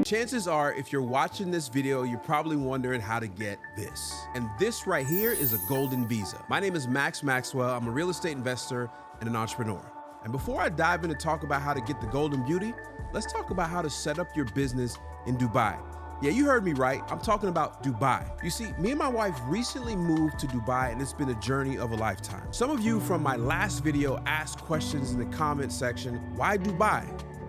Chances are, if you're watching this video, you're probably wondering how to get this. And this right here is a golden visa. My name is Max Maxwell. I'm a real estate investor and an entrepreneur. And before I dive in to talk about how to get the golden beauty, let's talk about how to set up your business in Dubai. Yeah, you heard me right. I'm talking about Dubai. You see, me and my wife recently moved to Dubai, and it's been a journey of a lifetime. Some of you from my last video asked questions in the comment section, why Dubai?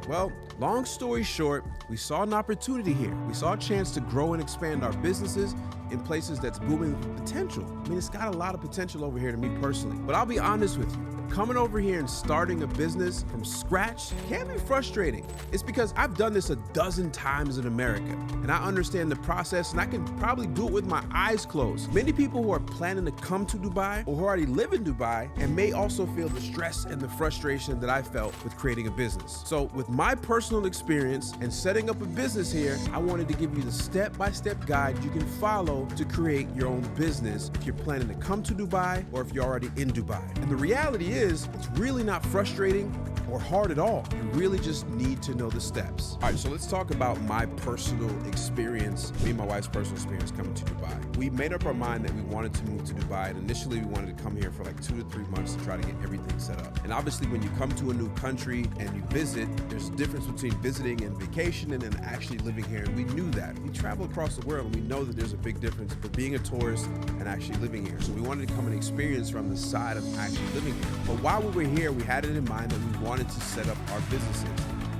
Well, long story short, we saw an opportunity here. We saw a chance to grow and expand our businesses in places that's booming with potential. I mean, it's got a lot of potential over here to me personally. But I'll be honest with you, coming over here and starting a business from scratch can be frustrating. It's because I've done this a dozen times in America, and I understand the process, and I can probably do it with my eyes closed. Many people who are planning to come to Dubai or who already live in Dubai and may also feel the stress and the frustration that I felt with creating a business. So with my personal experience and setting up a business here, I wanted to give you the step-by-step guide you can follow to create your own business if you're planning to come to Dubai or if you're already in Dubai. And the reality is, it's really not frustrating or hard at all. You really just need to know the steps. All right, so let's talk about my personal experience, me and my wife's personal experience coming to Dubai. We made up our mind that we wanted to move to Dubai, and initially we wanted to come here for like 2 to 3 months to try to get everything set up. And obviously when you come to a new country and you visit, there's a difference between visiting and vacation and then actually living here, and we knew that. We travel across the world and we know that there's a big difference between being a tourist and actually living here. So we wanted to come and experience from the side of actually living here. But while we were here, we had it in mind that we wanted to set up our businesses.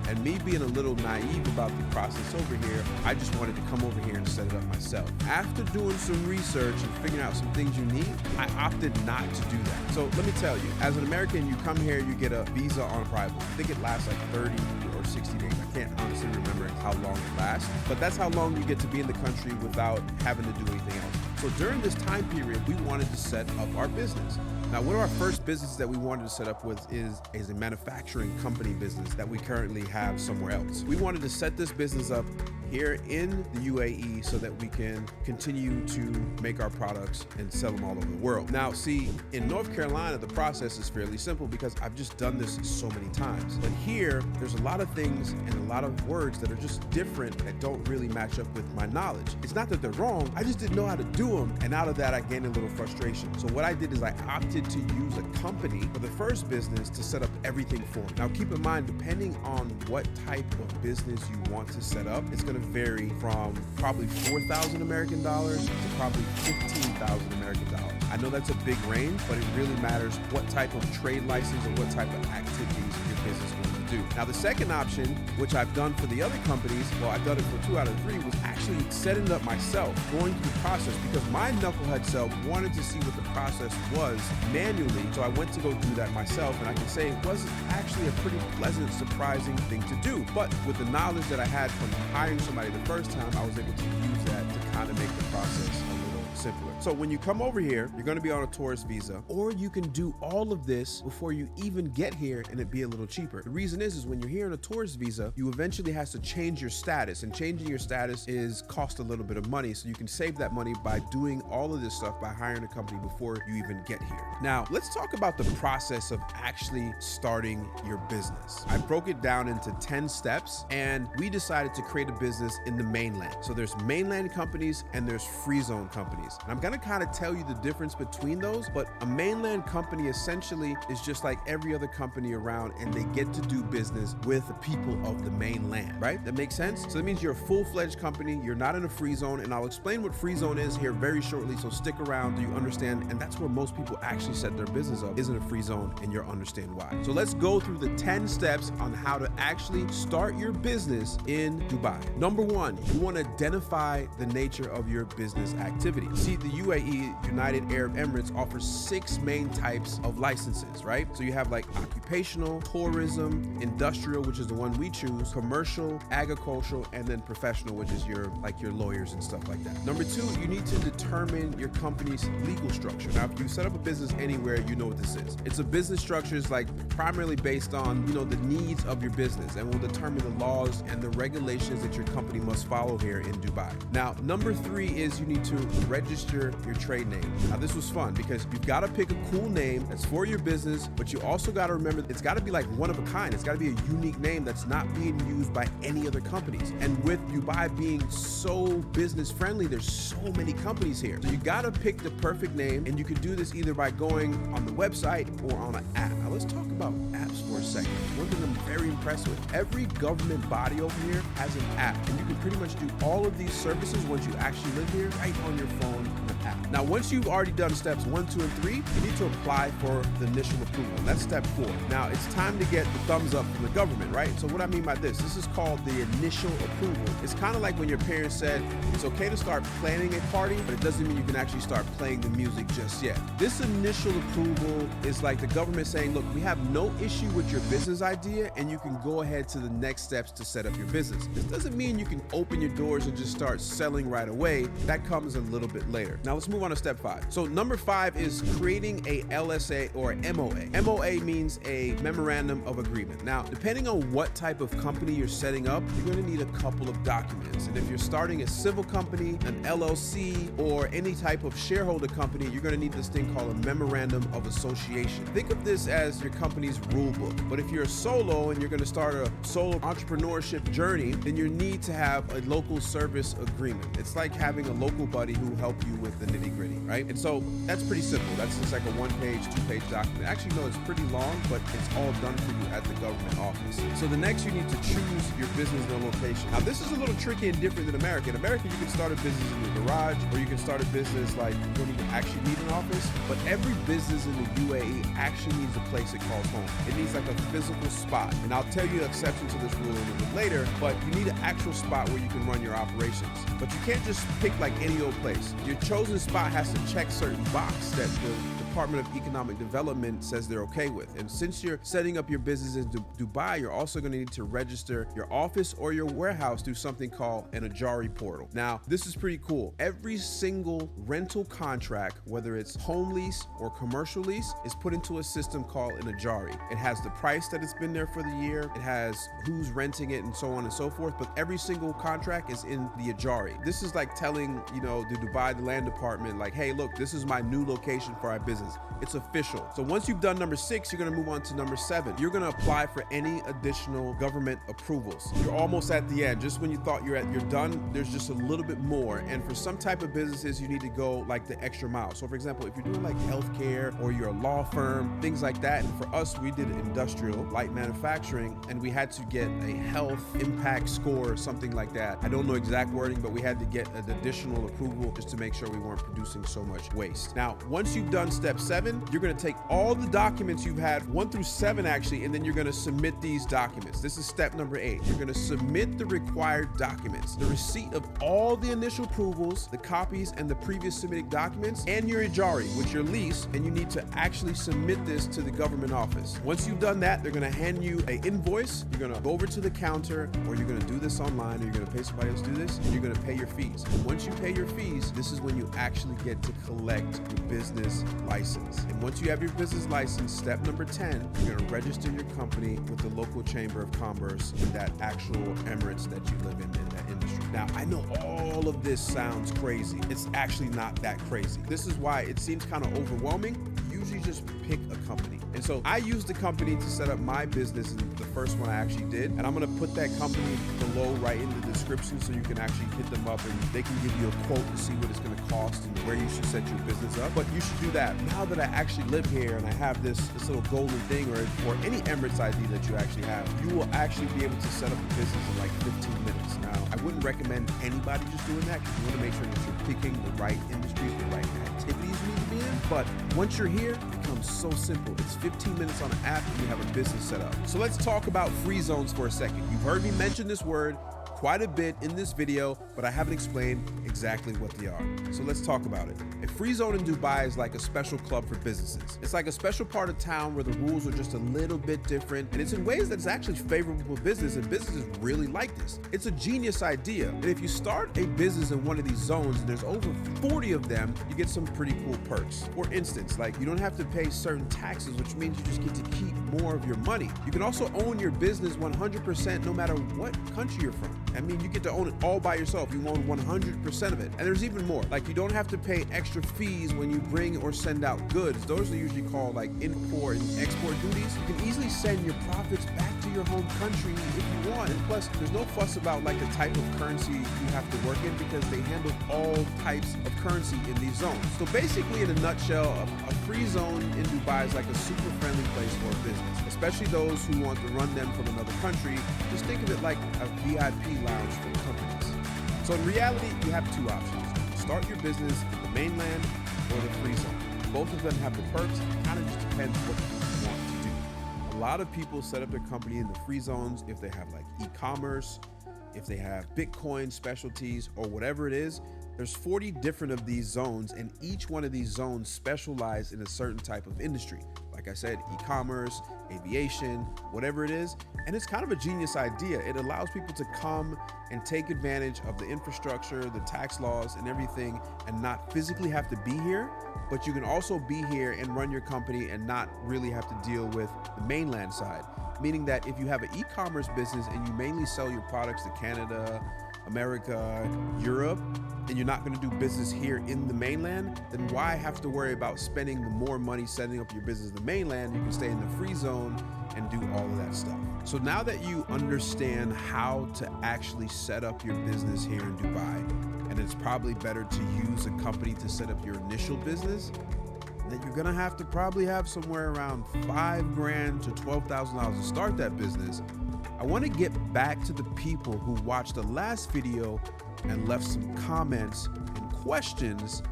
And me being a little naive about the process over here, I just wanted to come over here and set it up myself. After doing some research and figuring out some things you need, I opted not to do that. So let me tell you, as an American, you come here, you get a visa on arrival. I think it lasts like 30 or 60 days. I can't honestly remember how long it lasts, but that's how long you get to be in the country without having to do anything else. So during this time period, we wanted to set up our business. Now, one of our first businesses that we wanted to set up with is a manufacturing company business that we currently have somewhere else. We wanted to set this business up here in the UAE so that we can continue to make our products and sell them all over the world. Now, see, in North Carolina, the process is fairly simple because I've just done this so many times. But here, there's a lot of things and a lot of words that are just different that don't really match up with my knowledge. It's not that they're wrong, I just didn't know how to do them. And out of that, I gained a little frustration. So what I did is I opted to use a company for the first business to set up everything for me. Now, keep in mind, depending on what type of business you want to set up, it's going to vary from probably 4,000 American dollars to probably 15,000 American dollars. I know that's a big range, but it really matters what type of trade license or what type of activities your business is going to do. Now, the second option, which I've done for the other companies, well, I've done it for 2 out of 3, was actually setting it up myself, going through the process, because my knucklehead self wanted to see what the process was manually. So I went to go do that myself, and I can say it was actually a pretty pleasant, surprising thing to do. But with the knowledge that I had from hiring somebody the first time, I was able to use that to kind of make the process a little simpler. So when you come over here, you're going to be on a tourist visa, or you can do all of this before you even get here and it be a little cheaper. The reason is when you're here on a tourist visa, you eventually have to change your status, and changing your status is cost a little bit of money. So you can save that money by doing all of this stuff by hiring a company before you even get here. Now, let's talk about the process of actually starting your business. I broke it down into 10 steps, and we decided to create a business in the mainland. So there's mainland companies and there's free zone companies. And I'm going to kind of tell you the difference between those, but a mainland company essentially is just like every other company around, and they get to do business with the people of the mainland, right? That makes sense? So that means you're a full-fledged company, you're not in a free zone, and I'll explain what free zone is here very shortly, so stick around so you understand, and that's where most people actually set their business up, isn't a free zone, and you'll understand why. So let's go through the 10 steps on how to actually start your business in Dubai. Number 1, you want to identify the nature of your business activity. See, the UAE, United Arab Emirates, offers 6 main types of licenses, right? So you have like occupational, tourism, industrial, which is the one we choose, commercial, agricultural, and then professional, which is your lawyers and stuff like that. Number 2, you need to determine your company's legal structure. Now, if you set up a business anywhere, you know what this is. It's a business structure is like primarily based on, the needs of your business, and will determine the laws and the regulations that your company must follow here in Dubai. Now, number 3 is you need to register your trade name. Now this was fun because you've got to pick a cool name that's for your business, but you also got to remember it's got to be like one of a kind. It's got to be a unique name that's not being used by any other companies. And with Dubai being so business friendly, there's so many companies here. So you got to pick the perfect name, and you can do this either by going on the website or on an app. Now let's talk about apps for a second. One thing I'm very impressed with, every government body over here has an app, and you can pretty much do all of these services once you actually live here right on your phone with an app. Now, once you've already done steps 1, 2, and 3, you need to apply for the initial approval. That's step 4. Now, it's time to get the thumbs up from the government, right? So what I mean by this is called the initial approval. It's kind of like when your parents said, it's okay to start planning a party, but it doesn't mean you can actually start playing the music just yet. This initial approval is like the government saying, look, we have no issue with your business idea, and you can go ahead to the next steps to set up your business. This doesn't mean you can open your doors and just start selling right away. That comes a little bit later. Now let's move on to step 5. So number 5 is creating a LSA or MOA. MOA means a memorandum of agreement. Now, depending on what type of company you're setting up, you're going to need a couple of documents. And if you're starting a civil company, an LLC, or any type of shareholder company, you're going to need this thing called a memorandum of association. Think of this as your company's rule book. But if you're a solo and you're going to start a solo entrepreneurship journey, then you need to have a local service agreement. It's like having a local buddy who will help you with the nitty-gritty, right? And so that's pretty simple. That's just like a 1-page, 2-page document. Actually, no, it's pretty long, but it's all done for you at the government office. So the next, you need to choose your business and location. Now, this is a little tricky and different than America. In America, you can start a business in your garage, or you can start a business like you don't even actually need an office. But every business in the UAE actually needs a place it calls home. It needs like a physical spot. And I'll tell you the exception to this rule a little bit later, but you need an actual spot where you can run your operations. But you can't just pick like any old place. Your chosen spot has to check certain boxes that the Department of Economic Development says they're okay with. And since you're setting up your business in Dubai, you're also going to need to register your office or your warehouse through something called an Ajari portal. Now, this is pretty cool. Every single rental contract, whether it's home lease or commercial lease, is put into a system called an Ajari. It has the price that it's been there for the year, it has who's renting it, and so on and so forth, but every single contract is in the Ajari. This is like telling, the Dubai, the land department, like, hey, look, this is my new location for our business. It's official. So once you've done number 6, you're going to move on to number 7. You're going to apply for any additional government approvals. You're almost at the end. Just when you thought you're done, there's just a little bit more. And for some type of businesses, you need to go like the extra mile. So for example, if you're doing like healthcare or you're a law firm, things like that. And for us, we did industrial light manufacturing, and we had to get a health impact score or something like that. I don't know exact wording, but we had to get an additional approval just to make sure we weren't producing so much waste. Now, once you've done step 7, you're going to take all the documents you've had 1 through 7 actually, and then you're going to submit these documents. This is step number 8. You're going to submit the required documents, the receipt of all the initial approvals, the copies and the previous submitted documents, and your Ajari, which your lease, and you need to actually submit this to the government office. Once you've done that, they're going to hand you an invoice. You're going to go over to the counter, or you're going to do this online, or you're going to pay somebody else to do this, and you're going to pay your fees. And once you pay your fees, this is when you actually get to collect your business license. And once you have your business license, step number 10, you're going to register your company with the local chamber of commerce in that actual Emirates that you live in that industry. Now, I know all of this sounds crazy. It's actually not that crazy. This is why it seems kind of overwhelming. Usually just pick a company. And so I used the company to set up my business, and the first one I actually did. And I'm going to put that company below right in the description so you can actually hit them up and they can give you a quote to see what it's going to cost and where you should set your business up. But you should do that. Now that I actually live here and I have this little golden thing, or any Emirates ID that you actually have, you will actually be able to set up a business in like 15 minutes. Now, I wouldn't recommend anybody just doing that because you want to make sure that you're picking the right industries, the right activities you need to be in. But once you're here, it becomes so simple. It's 15 minutes on an app and you have a business set up. So let's talk about free zones for a second. You've heard me mention this word quite a bit in this video, but I haven't explained exactly what they are. So let's talk about it. A free zone in Dubai is like a special club for businesses. It's like a special part of town where the rules are just a little bit different, and it's in ways that it's actually favorable for business, and businesses really like this. It's a genius idea. And if you start a business in one of these zones, and there's over 40 of them, you get some pretty cool perks. For instance, like you don't have to pay certain taxes, which means you just get to keep more of your money. You can also own your business 100% no matter what country you're from. I mean, you get to own it all by yourself. You own 100% of it. And there's even more. Like, you don't have to pay extra fees when you bring or send out goods. Those are usually called like import and export duties. You can easily send your profits back to your home country if you want. And plus, there's no fuss about like the type of currency you have to work in because they handle all types of currency in these zones. So basically, in a nutshell, a free zone in Dubai is like a super friendly place for a business, especially those who want to run them from another country. Just think of it like a VIP lounge for companies. So in reality, you have two options. Start your business in the mainland or the free zone. Both of them have the perks. It kind of just depends what you want to do. A lot of people set up their company in the free zones if they have like e-commerce, if they have Bitcoin specialties or whatever it is. There's 40 different of these zones, and each one of these zones specialize in a certain type of industry. Like I said, e-commerce, aviation, whatever it is. And it's kind of a genius idea. It allows people to come and take advantage of the infrastructure, the tax laws and everything, and not physically have to be here. But you can also be here and run your company and not really have to deal with the mainland side. Meaning that if you have an e-commerce business and you mainly sell your products to Canada, America, Europe, and you're not going to do business here in the mainland, then why have to worry about spending the more money setting up your business in the mainland? You can stay in the free zone and do all of that stuff. So now that you understand how to actually set up your business here in Dubai, and it's probably better to use a company to set up your initial business, that you're gonna have to probably have somewhere around $5,000 to $12,000 to start that business. I want to get back to the people who watched the last video and left some comments and questions,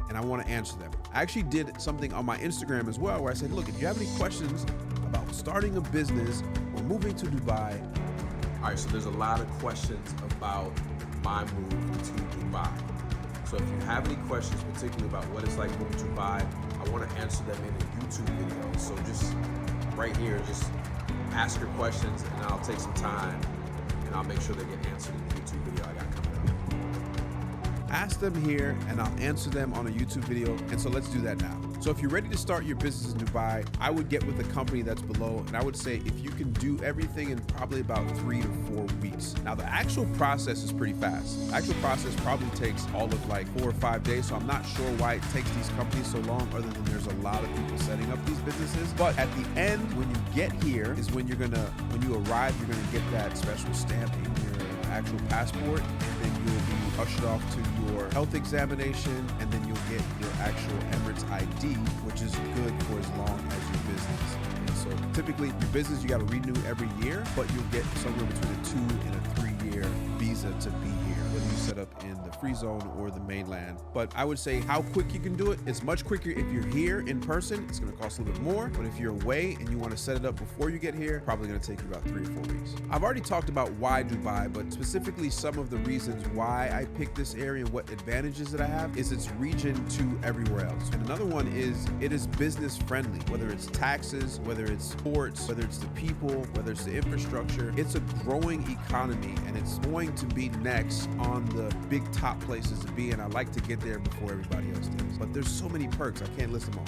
and I want to answer them. I actually did something on my Instagram as well where I said, look, if you have any questions about starting a business or moving to Dubai. All right, so there's a lot of questions about my move to Dubai. So if you have any questions, particularly about what it's like moving to Dubai, I want to answer them in a YouTube video. So just right here, just ask your questions and I'll take some time and I'll make sure they get answered in the YouTube video I got coming up. Ask them here and I'll answer them on a YouTube video. And so let's do that now. So if you're ready to start your business in Dubai, I would get with the company that's below. And I would say if you can do everything in probably about 3 to 4 weeks. Now the actual process is pretty fast. The actual process probably takes all of like 4 or 5 days. So I'm not sure why it takes these companies so long other than there's a lot of people setting up these businesses. But at the end, when you get here is when you arrive, you're gonna get that special stamp in your actual passport, and then you'll be ushered off to your health examination, and then you'll get your actual Emirates ID, which is good for as long as your business. And so typically your business, you got to renew every year, but you'll get somewhere between a 2 and a 3-year visa to be here, whether you set up in the free zone or the mainland. But I would say how quick you can do it, it's much quicker if you're here in person. It's going to cost a little bit more, but if you're away and you want to set it up before you get here, probably going to take you about 3 or 4 weeks. I've already talked about why Dubai, but specifically some of the reasons why I picked this area and what advantages that I have is its region to everywhere else. And another one is it is business friendly, whether it's taxes, whether it's ports, whether it's the people, whether it's the infrastructure. It's a growing economy and it's going to be next on the big top places to be, and I like to get there before everybody else does. But there's so many perks, I can't list them all.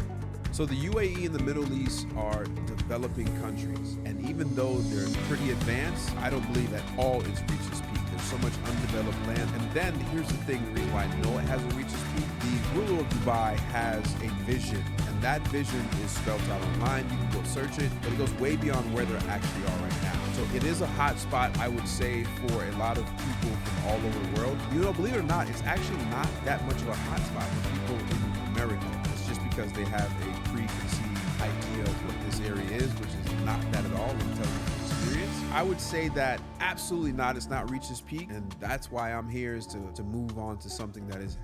So the UAE and the Middle East are developing countries, and even though they're pretty advanced, I don't believe that all is reached its peak. There's so much undeveloped land. And then here's the thing, the reason why I know it hasn't reached its peak. The ruler of Dubai has a vision, and that vision is spelled out online. You can go search it, but it goes way beyond where they actually are right now. So it is a hot spot, I would say, for a lot of people from all over the world. You know, believe it or not, it's actually not that much of a hot spot for people in America. It's just because they have a preconceived idea of what this area is, which is not that at all. I'm telling you from experience. I would say that absolutely not. It's not reached its peak, and that's why I'm here, is to move on to something that is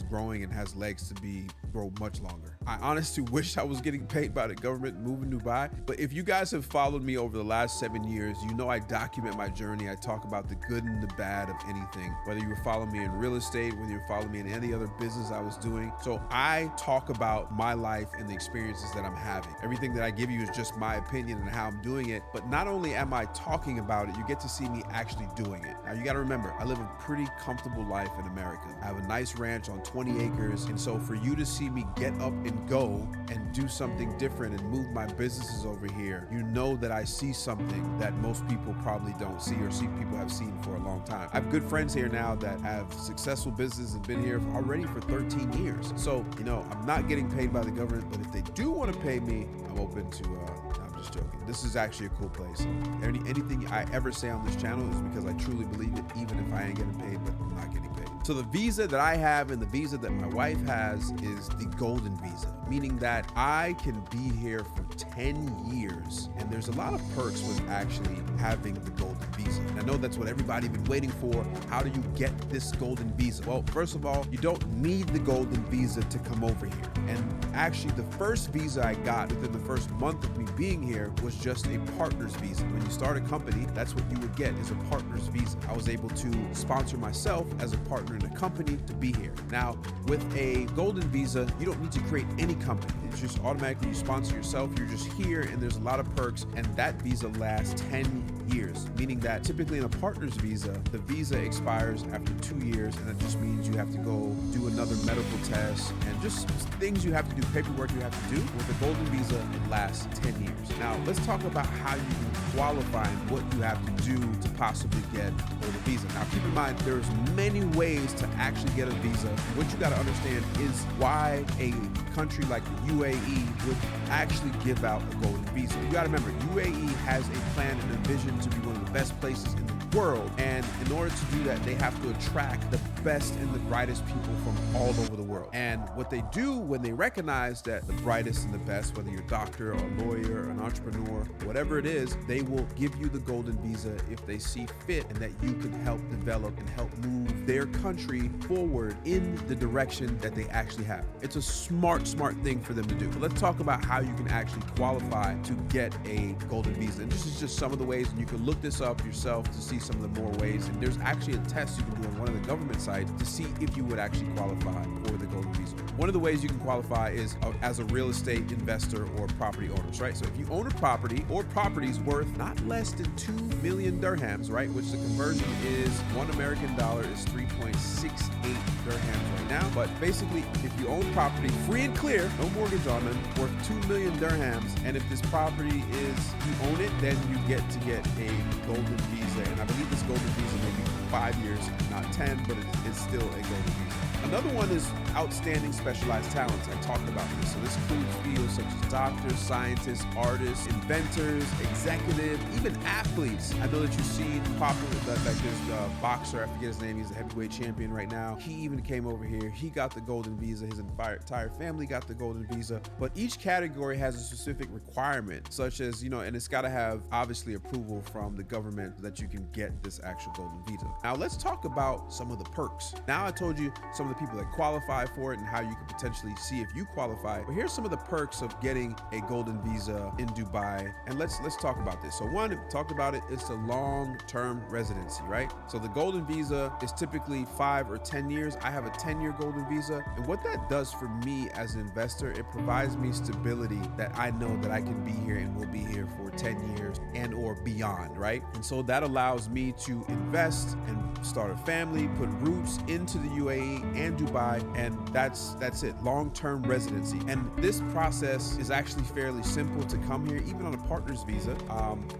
growing and has legs to grow much longer. I honestly wish I was getting paid by the government moving to Dubai, but if you guys have followed me over the last 7 years, you know I document my journey. I talk about the good and the bad of anything, whether you were following me in real estate, whether you're following me in any other business I was doing. So I talk about my life and the experiences that I'm having. Everything that I give you is just my opinion and how I'm doing it, but not not only am I talking about it, you get to see me actually doing it. Now you gotta remember, I live a pretty comfortable life in America. I have a nice ranch on 20 acres. And so for you to see me get up and go and do something different and move my businesses over here, you know that I see something that most people probably don't see, or see people have seen for a long time. I have good friends here now that have successful businesses and been here already for 13 years. So, you know, I'm not getting paid by the government, but if they do want to pay me, I'm open to, I'm just joking. This is actually a cool place. Anything I ever say on this channel is because I truly believe it, even if I ain't getting paid, but I'm not getting paid. So the visa that I have and the visa that my wife has is the golden visa, meaning that I can be here for 10 years. And there's a lot of perks with actually having the golden visa. And I know that's what everybody's been waiting for. How do you get this golden visa? Well, first of all, you don't need the golden visa to come over here. And actually the first visa I got within the first month of me being here was just a partner's visa. When you start a company, that's what you would get, is a partner's visa. I was able to sponsor myself as a partner in a company to be here. Now, with a golden visa, you don't need to create any company. It's just automatically you sponsor yourself, you're just here, and there's a lot of perks, and that visa lasts 10 years, meaning that typically in a partner's visa, the visa expires after 2 years, and that just means you have to go do another medical test and just things you have to do, paperwork you have to do. With a golden visa, it lasts 10 years. Now, let's talk about how you can qualify and what you have to do to possibly get a golden visa. Now, keep in mind, there's many ways to actually get a visa. What you got to understand is why a country like the UAE would actually give out a golden visa. You got to remember, UAE has a plan and a vision to be one of the best places in the world, and in order to do that, they have to attract the best and the brightest people from all over the world. And what they do when they recognize that the brightest and the best, whether you're a doctor or a lawyer or an entrepreneur, whatever it is, they will give you the golden visa if they see fit and that you can help develop and help move their country forward in the direction that they actually have. It's a smart thing for them to do. But let's talk about how you can actually qualify to get a golden visa. And this is just some of the ways, and you can look this up yourself to see some of the more ways. And there's actually a test you can do on one of the government sites to see if you would actually qualify for the golden visa. One of the ways you can qualify is as a real estate investor or property owners, right? So if you own a property or properties worth not less than 2 million dirhams, right? Which the conversion is $1 American is 3.68 dirhams right now. But basically, if you own property free and clear, no mortgage on them, worth 2 million dirhams, and if this property is, you own it, then you get a golden visa. And I believe this golden visa may be 5 years, not 10, but it's still a golden visa. Another one is outstanding specialized talents. I talked about this. So this includes fields such as doctors, scientists, artists, inventors, executives, even athletes. I know that you've seen popular, like there's a boxer, I forget his name, he's a heavyweight champion right now. He even came over here. He got the golden visa. His entire family got the golden visa. But each category has a specific requirement, such as, you know, and it's got to have obviously approval from the government that you can get this actual golden visa. Now let's talk about some of the perks. Now I told you some of the people that qualify for it and how you could potentially see if you qualify. But here's some of the perks of getting a golden visa in Dubai. And let's talk about this. So one, we talked about it, it's a long-term residency, right? So the golden visa is typically 5 or 10 years. I have a 10-year golden visa. And what that does for me as an investor, it provides me stability that I know that I can be here and will be here for 10 years and or beyond, right? And so that allows me to invest and start a family, put roots into the UAE and Dubai, and that's it, long-term residency. And this process is actually fairly simple to come here, even on a partner's visa,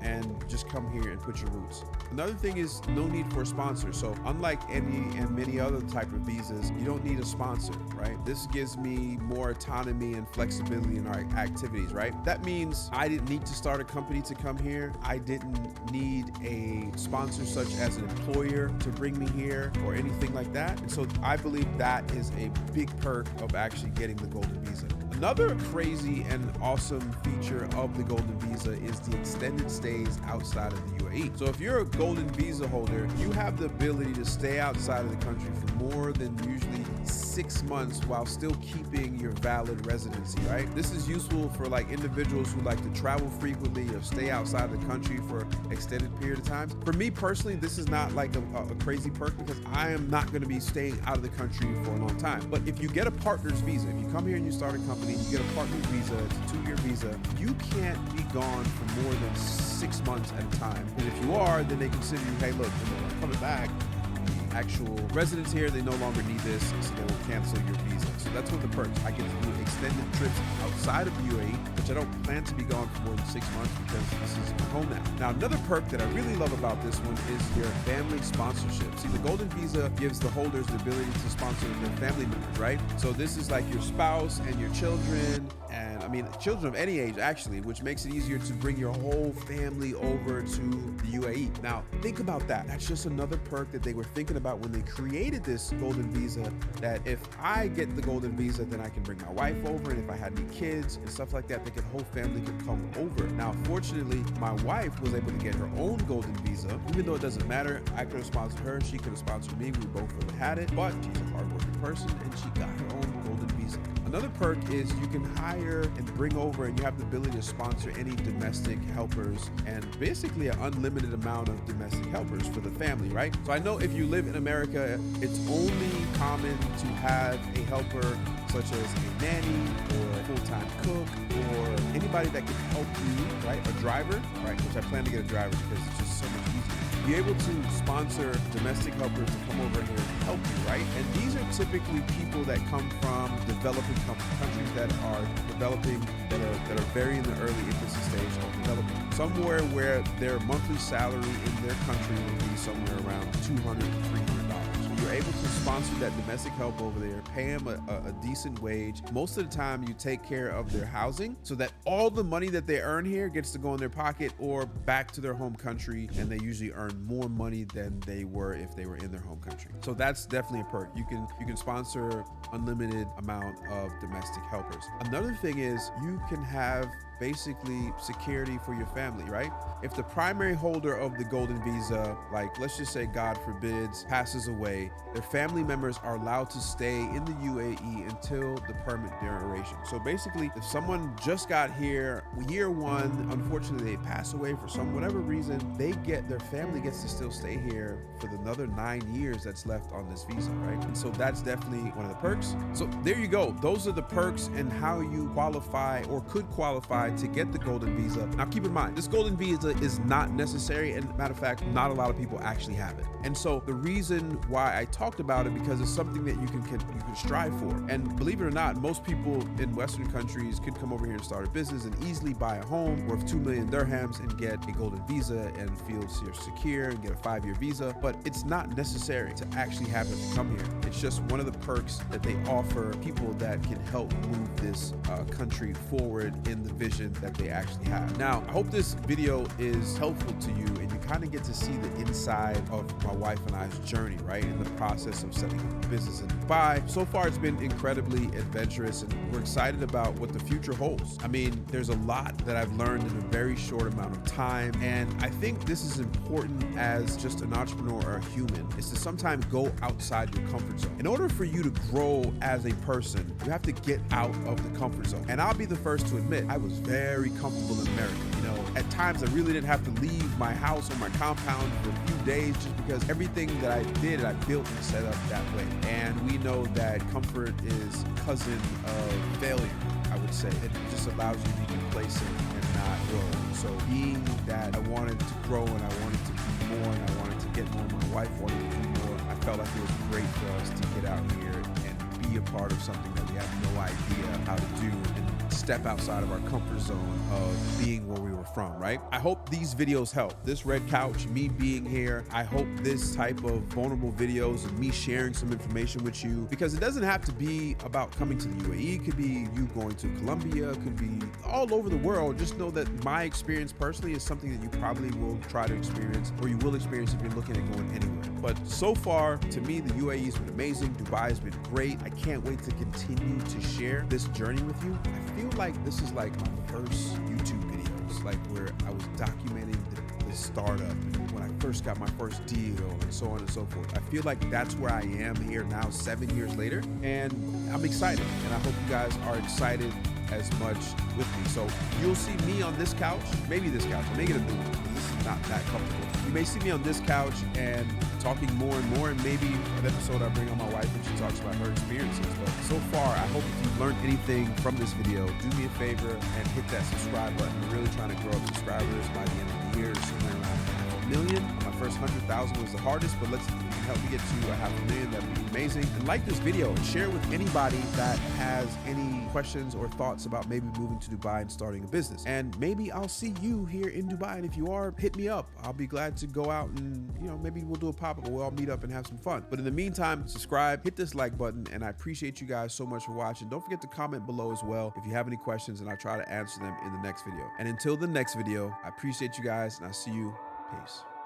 and just come here and put your roots. Another thing is no need for a sponsor. So unlike any and many other type of visas, you don't need a sponsor, right? This gives me more autonomy and flexibility in our activities, right? That means I didn't need to start a company to come here. I didn't need a sponsor such as an employer to bring me here or anything like that. And so I believe that is a big perk of actually getting the golden visa. Another crazy and awesome feature of the golden visa is the extended stays outside of the UAE. So if you're a golden visa holder, you have the ability to stay outside of the country for more than usually 6 months while still keeping your valid residency, right? This is useful for like individuals who like to travel frequently or stay outside the country for extended period of time. For me personally, this is not like a crazy perk because I am not going to be staying out of the country for a long time. But if you get a partner's visa, if you come here and you start a company, you get a partner's visa, it's a 2-year visa, you can't be gone for more than 6 months at a time. And if you are, then they consider you, hey, look, I'm coming back. Actual residents here, they no longer need this, so they will cancel your visa. So that's one of the perks. I get to do extended trips outside of the UAE, which I don't plan to be gone for more than 6 months because this is my home now. Now, another perk that I really love about this one is your family sponsorship. See, the Golden Visa gives the holders the ability to sponsor their family members, right? So this is like your spouse and your children, and I mean, children of any age actually, which makes it easier to bring your whole family over to the UAE. Now, think about that. That's just another perk that they were thinking about when they created this Golden Visa, that if I get the Golden Visa, then I can bring my wife over, and if I had any kids and stuff like that, the whole family could come over. Now, fortunately, my wife was able to get her own Golden Visa. Even though it doesn't matter, I could have sponsored her, she could have sponsored me, we both would have had it, but she's a hardworking person and she got her own Golden Visa. Another perk is you can hire and bring over, and you have the ability to sponsor any domestic helpers, and basically an unlimited amount of domestic helpers for the family, right? So I know if you live in America, it's only common to have a helper such as a nanny or a full-time cook or anybody that can help you, right? A driver, right? Which I plan to get a driver because it's just so much easier. Be able to sponsor domestic helpers to come over here and help you, right? And these are typically people that come from developing countries that are developing, that are very in the early infancy stage of development. Somewhere where their monthly salary in their country will be somewhere around $200 to $300. You're able to sponsor that domestic help over there, pay them a decent wage. Most of the time, you take care of their housing so that all the money that they earn here gets to go in their pocket or back to their home country, and they usually earn more money than they were if they were in their home country. So that's definitely a perk. You can sponsor unlimited amount of domestic helpers. Another thing is you can have basically security for your family, right? If the primary holder of the Golden Visa, like let's just say God forbids, passes away, their family members are allowed to stay in the UAE until the permit duration. So basically, if someone just got here year one, unfortunately they pass away for whatever reason, their family gets to still stay here for another 9 years that's left on this visa, right? And so that's definitely one of the perks. So there you go. Those are the perks and how you qualify or could qualify to get the Golden Visa. Now keep in mind, this Golden Visa is not necessary, and matter of fact, not a lot of people actually have it. And so the reason why I talked about it, because it's something that you can strive for. And believe it or not, most people in Western countries could come over here and start a business and easily buy a home worth 2 million dirhams and get a Golden Visa and feel secure and get a 5-year visa. But it's not necessary to actually have it to come here. It's just one of the perks that they offer people that can help move this country forward in the vision that they actually have. Now, I hope this video is helpful to you and you kind of get to see the inside of my wife and I's journey, right? In the process of setting up a business in Dubai. So far, it's been incredibly adventurous, and we're excited about what the future holds. I mean, there's a lot that I've learned in a very short amount of time, and I think this is important as just an entrepreneur or a human, is to sometimes go outside your comfort zone. In order for you to grow as a person, you have to get out of the comfort zone. And I'll be the first to admit, I was very comfortable in America. You know, at times I really didn't have to leave my house or my compound for a few days just because everything that I did, I built and set up that way. And we know that comfort is cousin of failure, I would say. It just allows you to be complacent and not grow. So being that I wanted to grow and I wanted to be more and I wanted to get more, my wife wanted to do more, I felt like it was great for us to get out here and be a part of something that we have no idea how to do and step outside of our comfort zone of being where we were from, right? I hope these videos help. This red couch, me being here, I hope this type of vulnerable videos and me sharing some information with you, because it doesn't have to be about coming to the UAE. It could be you going to Colombia, it could be all over the world. Just know that my experience personally is something that you probably will try to experience, or you will experience if you're looking at going anywhere. But so far, to me, the UAE has been amazing. Dubai has been great. I can't wait to continue to share this journey with you. I feel like this is like my first YouTube videos, like where I was documenting the startup and when I first got my first deal and so on and so forth. I feel like that's where I am here now 7 years later, and I'm excited, and I hope you guys are excited as much with me. So you'll see me on this couch, maybe this couch, I may get a new one because this is not that comfortable. You may see me on this couch and talking more and more, and maybe an episode I bring on my wife and she talks about her experiences. But so far, I hope if you've learned anything from this video, do me a favor and hit that subscribe button. We're really trying to grow up subscribers by the end of the year, somewhere around 500,000. My first 100,000 was the hardest, but let's help me get to 500,000. That'd be amazing. And like this video and share with anybody that has any questions or thoughts about maybe moving to Dubai and starting a business. And maybe I'll see you here in Dubai. And if you are, hit me up. I'll be glad to go out and, maybe we'll do a pop-up or we'll all meet up and have some fun. But in the meantime, subscribe, hit this like button, and I appreciate you guys so much for watching. Don't forget to comment below as well if you have any questions, and I'll try to answer them in the next video. And until the next video, I appreciate you guys, and I'll see you. Peace.